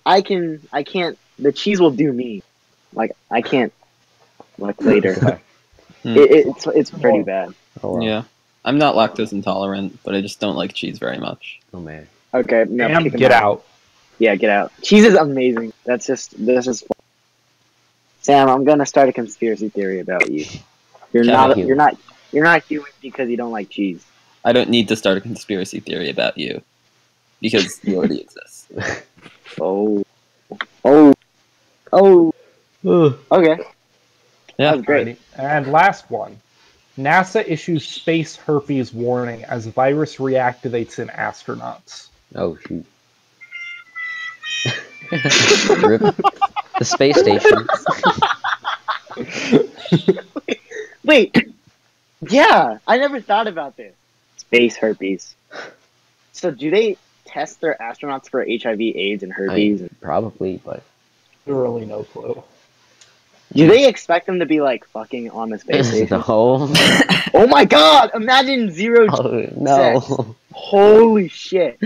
I can't, the cheese will do me. Like, I can't, like, later. Okay. It's pretty bad. Oh well. Yeah. I'm not lactose intolerant, but I just don't like cheese very much. Oh man. Okay, no, Sam, kick him get out. Yeah, get out. Cheese is amazing. This is Sam, I'm gonna start a conspiracy theory about you. You're Kinda not human. you're not human because you don't like cheese. I don't need to start a conspiracy theory about you because you already exist. Oh. Oh. Oh. Okay. Yeah. That was great. Alrighty. And last one. NASA issues space herpes warning as virus reactivates in astronauts. Oh shoot. Rip. The space station. Wait. Yeah, I never thought about this. Space herpes. So do they test their astronauts for HIV/AIDS and I herpes? mean, probably, but Literally no clue. Do they expect them to be like fucking on the space station? no. Oh my god! Imagine zero. Oh no. Sex. Holy shit,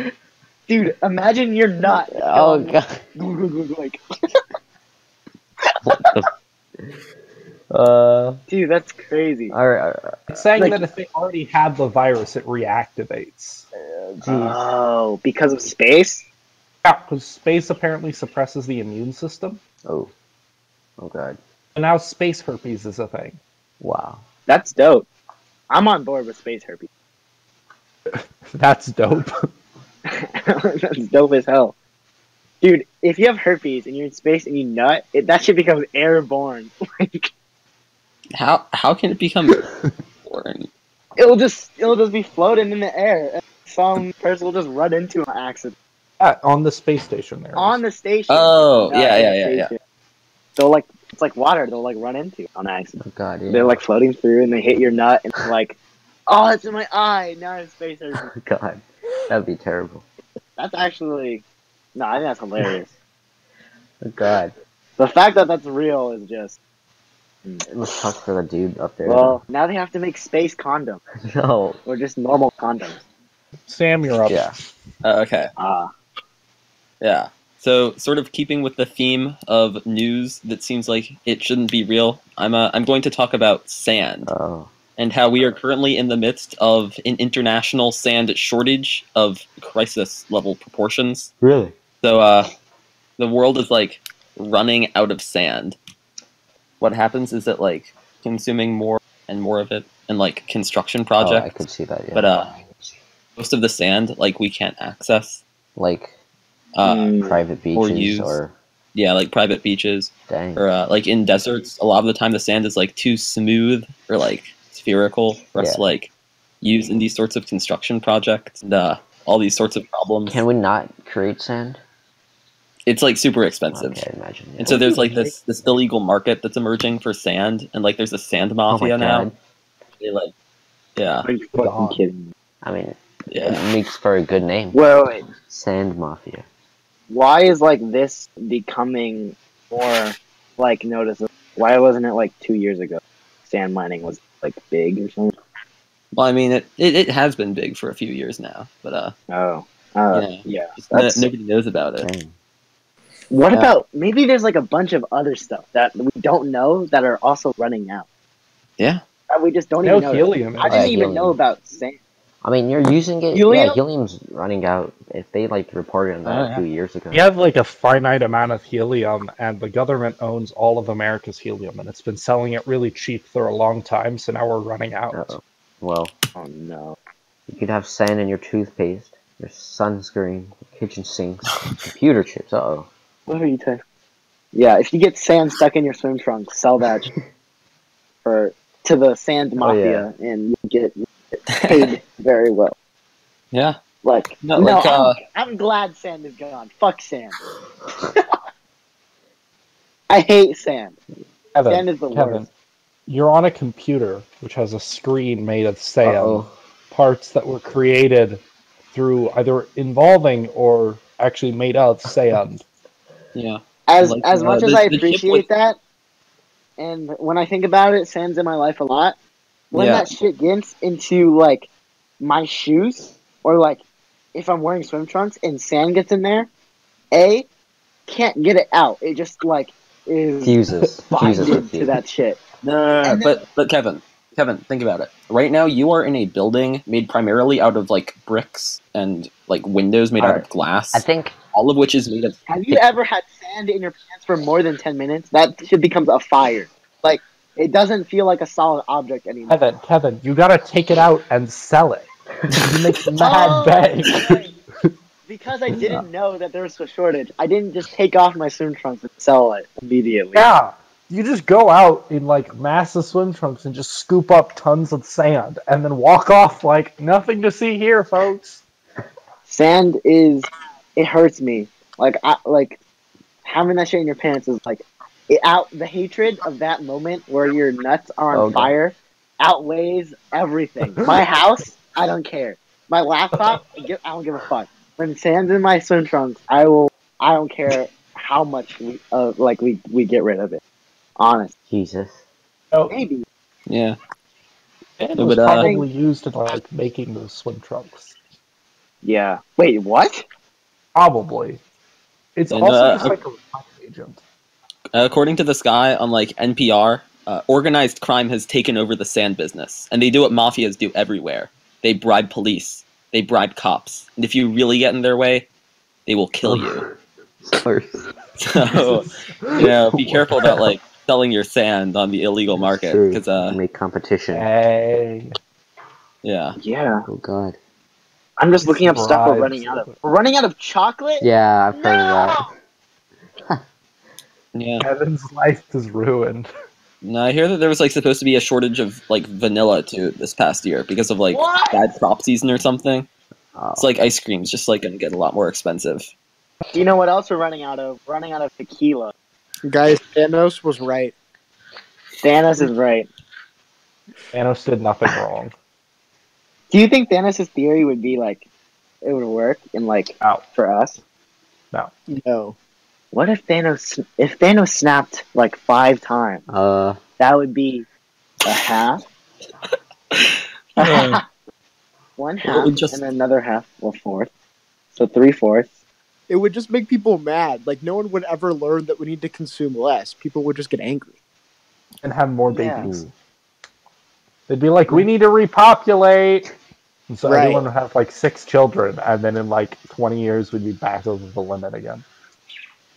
dude! Imagine you're not. Oh god. Like, What the? dude, that's crazy. Alright. It's saying Like- that if they already had the virus, it reactivates. Oh, because of space? Yeah, because space apparently suppresses the immune system. Oh. Oh god. And now space herpes is a thing. Wow. That's dope. I'm on board with space herpes. That's dope. That's dope as hell. Dude, if you have herpes and you're in space and you nut, that shit becomes airborne. Like, How can it become boring? it'll just be floating in the air. And some person will just run into an accident On the space station there. on the station. Oh, Not yeah, in yeah, the yeah, yeah. station. They'll like, it's like water. They'll like run into on accident. Oh god, yeah. They're like floating through and they hit your nut and it's like, oh, it's in my eye. Now it's space herpes. Oh god. That'd be terrible. That's actually, no, I think that's hilarious. Oh god. The fact that that's real is just, It must suck for the dude up there. well, now they have to make space condoms no. or just normal condoms. Sam, you're up. Yeah. Okay. Yeah. So, sort of keeping with the theme of news that seems like it shouldn't be real, I'm going to talk about sand Oh. and how we are currently in the midst of an international sand shortage of crisis level proportions. Really? So, the world is like running out of sand. What happens is that like consuming more and more of it in like construction Oh, projects, I could see that, yeah. but most of the sand like we can't access. Like private or beaches use. or Yeah, like private beaches dang. or like in deserts. A lot of the time, the sand is like too smooth or like spherical for us Yeah. to like use in these sorts of construction projects and all these sorts of problems. Can we not create sand? It's like super expensive. Okay, imagine. Yeah. And so there's like this illegal market that's emerging for sand, and like there's a sand Oh my mafia now. God. They like, yeah, Are you fucking God. kidding me? I mean, yeah. it makes for a good name. Wait. Sand Mafia. Why is like this becoming more like noticeable? Why wasn't it like 2 years ago? Sand mining was like big or something. Well, I mean, it has been big for a few years now, but Yeah. just That's- nobody knows about it. Dang. What Yeah. about maybe there's like a bunch of other stuff that we don't know that are also running out Yeah. that we just don't No even know. helium. I didn't Yeah, even helium. know about sand. I mean, you're using it. Helium? Yeah, helium's running out. If they like reported on that Oh, a yeah. few years ago. We have like a finite amount of helium, and the government owns all of America's helium, and it's been selling it really cheap for a long time. So now we're running out. Uh-oh. Well, Oh no. you could have sand in your toothpaste, your sunscreen, your kitchen sinks, computer chips. Uh-oh. What are you typing? Yeah, if you get sand stuck in your swim trunks, sell that to the sand mafia, and you get paid very well. Yeah. Like, No, no, like, I'm glad sand is gone. Fuck sand. I hate sand. Sand is the worst. You're on a computer which has a screen made of sand, Uh-oh. parts that were created through either involving or actually made of sand. yeah. As Like, much as I the chip was, appreciate that, and when I think about it, sand's in my life a lot. When yeah. that shit gets into like my shoes, or like if I'm wearing swim trunks and sand gets in there, can't get it out. It just like is Fuses binded with to you. that shit. No, And then- but Kevin, think about it. Right now, you are in a building made primarily out of like bricks and like windows made out Alright. of glass. I think all of which is made of. Have you ever had sand in your pants for more than 10 minutes? That shit becomes a fire. Like, it doesn't feel like a solid object anymore. Kevin, you gotta take it out and sell it. You make mad bank. right. Because I didn't know that there was a shortage, I didn't just take off my swim trunks and sell it immediately. Yeah, you just go out in like massive swim trunks and just scoop up tons of sand and then walk off like nothing to see here, folks. Sand it hurts me. Like having that shit in your pants is like the hatred of that moment where your nuts are on fire outweighs everything. My house, I don't care. My laptop, I don't give a fuck. When sand's in my swim trunks, I don't care how much we get rid of it. Honest. Jesus. Oh, Maybe. Yeah. it No, was but, probably used in like making those swim trunks. Yeah. Wait, what? Probably. It's And, also just like a recycling agent. According to this guy on like NPR, organized crime has taken over the sand business, and they do what mafias do everywhere. They bribe police, they bribe cops, and if you really get in their way, they will kill you. Sorry. So, be careful about like selling your sand on the illegal market, because make competition. Hey. yeah. Oh god. I'm just looking up stuff we're Bribes. running out of. We're running out of chocolate? Yeah, I've heard of that. Yeah. Kevin's life is ruined. No, I hear that there was like supposed to be a shortage of like vanilla too this past year because of like What? bad crop season or something. Oh. It's like ice cream's just like gonna get a lot more expensive. You know what else we're running out of? Running out of tequila. Guys, Thanos was right. Thanos is right. Thanos did nothing wrong. Do you think Thanos' theory would be like it would work in like for us? No. What if Thanos snapped like 5 times? That would be a half. A half. One half and another half, a fourth. So 3/4. It would just make people mad. Like, no one would ever learn that we need to consume less. People would just get angry. And have more Yeah. babies. They'd be like, we need to repopulate. And so Right. everyone would have like 6 children, and then in like 20 years we'd be back over the limit again.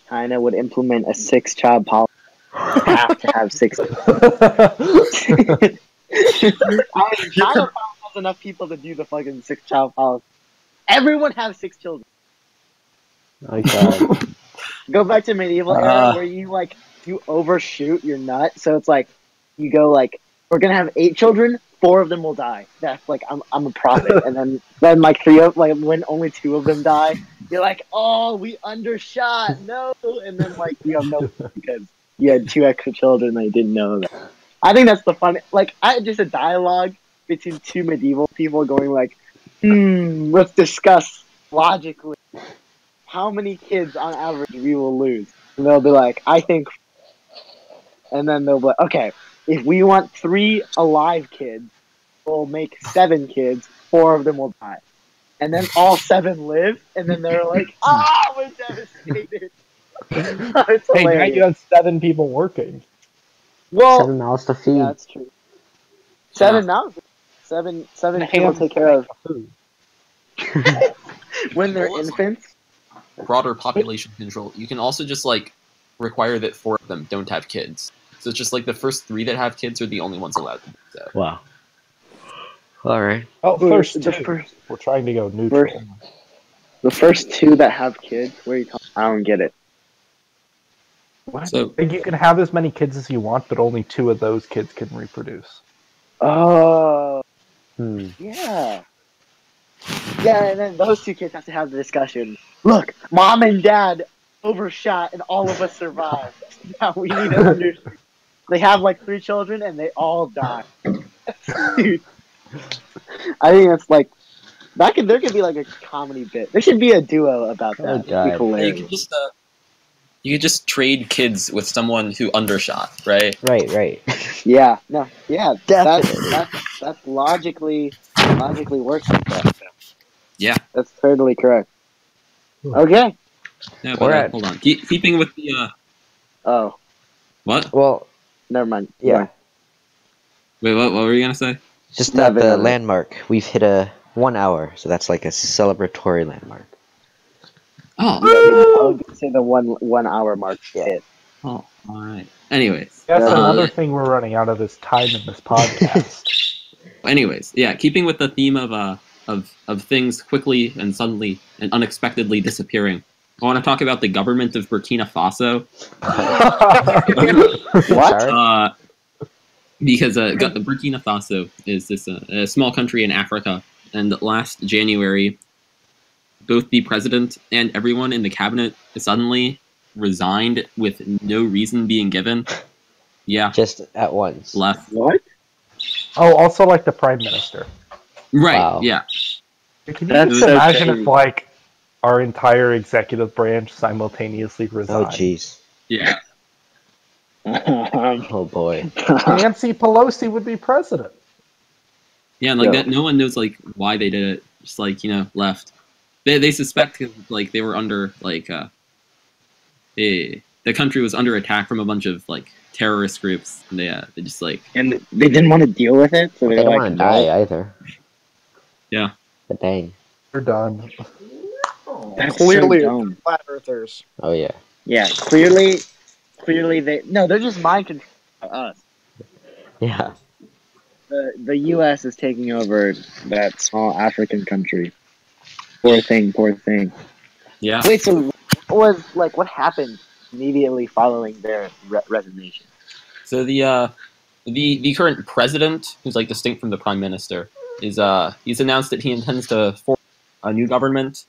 China would implement a 6-child policy. Have to have 6. I mean, China probably has enough people to do the fucking 6-child policy. Everyone have 6 children. My god. Go back to medieval era where you overshoot your nut. So it's like you go like we're gonna have 8 children, 4 of them will die. That's like I'm a prophet, and then like when only 2 of them die, you're like, oh, we undershot, no, and then like you have no because you had 2 extra children and you didn't know that. I think that's the fun. Like just a dialogue between 2 medieval people going like, let's discuss logically how many kids on average we will lose. And they'll be like, I think, and then they'll be like, okay, if we want 3 alive kids, we'll make 7 kids, 4 of them will die. And then all 7 live, and then they're like, we're devastated. It's Hey, now hilarious. you have 7 people working. Well, 7 mouths to feed. yeah, that's true. 7 now. 7 people take care of food. when they're infants. Broader population control. You can also just like require that 4 of them don't have kids. So it's just like the first 3 that have kids are the only ones allowed to do so. Wow. Alright. Oh, first The 2. first- We're trying to go neutral. The first 2 that have kids, where you come? I don't get it. What? So Like, you can have as many kids as you want, but only 2 of those kids can reproduce. Oh, Hmm. yeah. Yeah, and then those 2 kids have to have the discussion. Look, mom and dad overshot, and all of us survived. Now we need to understand. They have like 3 children, and they all die. Dude, I think that's like that could there could be like a comedy bit. There should be a duo about Oh, that. It'd be God. hilarious. you could just trade kids with someone who undershot, right? Right. Yeah, no, yeah, Definitely. that's logically works like that. Yeah. That's totally correct. Okay. Yeah, We're but at- hold on. Keeping with the Oh, what? Well, never mind. yeah. Wait, what were you gonna say? Just Never, that the never. landmark. We've hit a 1 hour, so that's like a celebratory landmark. Oh, I was gonna say the 1 hour mark Yeah. hit. all right. Anyways, That's Uh, another thing we're running out of is time in this podcast. yeah. Keeping with the theme of things quickly and suddenly and unexpectedly disappearing, I want to talk about the government of Burkina Faso. What? Sorry? Because Burkina Faso is this a small country in Africa, and last January, both the president and everyone in the cabinet suddenly resigned with no reason being given. Yeah, Just at once. left. What? Oh, also like the prime minister. Right. Wow. Yeah. Can you That's just so imagine crazy. if like our entire executive branch simultaneously Oh, resigned? jeez. Yeah. Oh, boy. Nancy Pelosi would be president. Yeah. And like Yeah. that, no one knows like why they did it. Just like left. They suspect like they were under like the country was under attack from a bunch of like terrorist groups. And they just like And they didn't want to deal with it, so They they don't like want to die either. Yeah. But dang. They're done. That's Clearly, so dumb. flat earthers. Oh, yeah. Yeah, clearly they're just mind controlling us. Yeah. The U.S. is taking over that small African country. Poor thing. Yeah. Wait, so what happened immediately following their resignation? So the current president, who's like distinct from the prime minister, is he's announced that he intends to form a new government.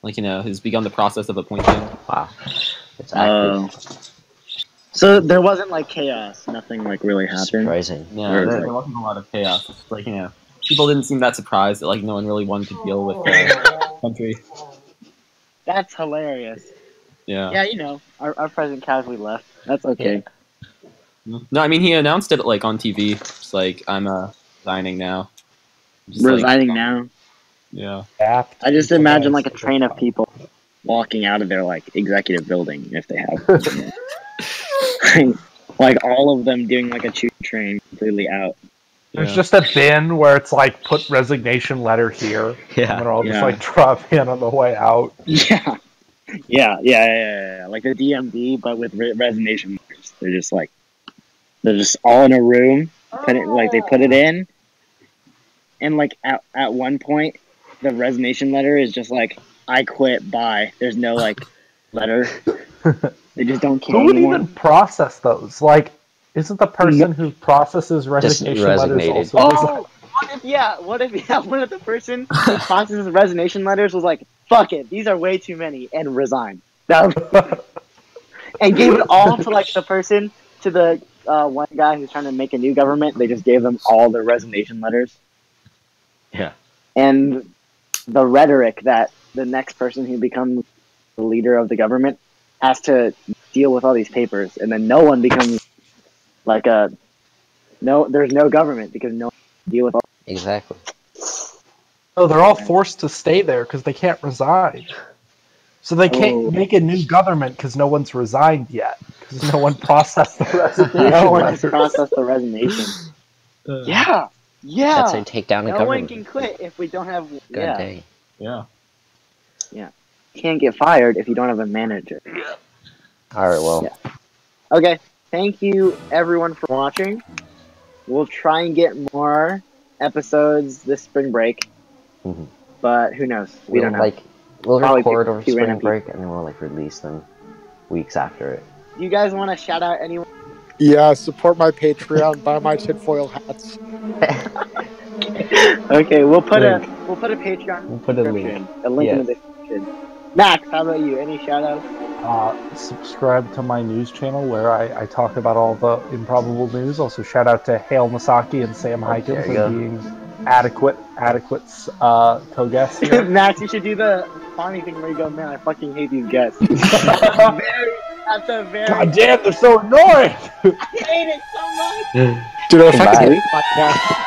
Like has begun the process of appointing. Wow. It's active. So there wasn't like chaos. Nothing like really happened. Surprising. Yeah, Or, there like- wasn't a lot of chaos. It's like people didn't seem that surprised that like no one really wanted to deal with the country. That's hilarious. Yeah. Yeah, our president casually left. That's okay. No, I mean he announced it like on TV. It's like I'm resigning now. Just, like, Resigning now. Yeah. Apt I just to imagine rise like a to the train of top. people walking out of their like executive building if they have like all of them doing like a choo train completely out. There's Yeah. just a bin where it's like put resignation letter here. And Yeah. they're all just Yeah. like drop in on the way out. Yeah. Like the DMV, but with resignation letters. They're just all in a room. They put it in, and like at one point, the resignation letter is just like I quit. Bye. There's no like letter. They just don't care Who would anymore. even process those? Like, isn't the person who processes resignation letters resignated. also What if the person who processes resignation letters was like, fuck it, these are way too many, and resigned. And gave it all to like the person, to the one guy who's trying to make a new government. They just gave them all their resignation letters. Yeah. And the rhetoric that the next person who becomes the leader of the government has to deal with all these papers, and then no one becomes like there's no government because no one can deal with all. Exactly. Oh, they're all forced to stay there because they can't resign. So they can't make a new government because no one's resigned yet. Because no one processed the resignation No one has letters. processed the resignation. Yeah. That's how you take down a No government. one can quit if we don't have. God dang. Yeah. You can't get fired if you don't have a manager. Alright, well. Yeah. Okay. Thank you everyone for watching. We'll try and get more episodes this spring break, Mhm. but who knows? We We'll, don't know. like, we'll Probably record pick over two spring random break and then we'll like release them weeks after it. you guys want to shout out anyone? Yeah, support my Patreon, buy my tinfoil hats. Okay, we'll put Link. a Patreon We'll put a link. description. A link in the Yes. description. Max, how about you? Any shout outs? Subscribe to my news channel where I talk about all the improbable news. Also, shout out to Hale Masaki and Sam Hyken There you for go. being adequate co-guests here. Max, you should do the funny thing where you go, man, I fucking hate these guests. At the very God damn, they're so annoying! I hate it so much. Dude, if I Goodbye. could hit my cat.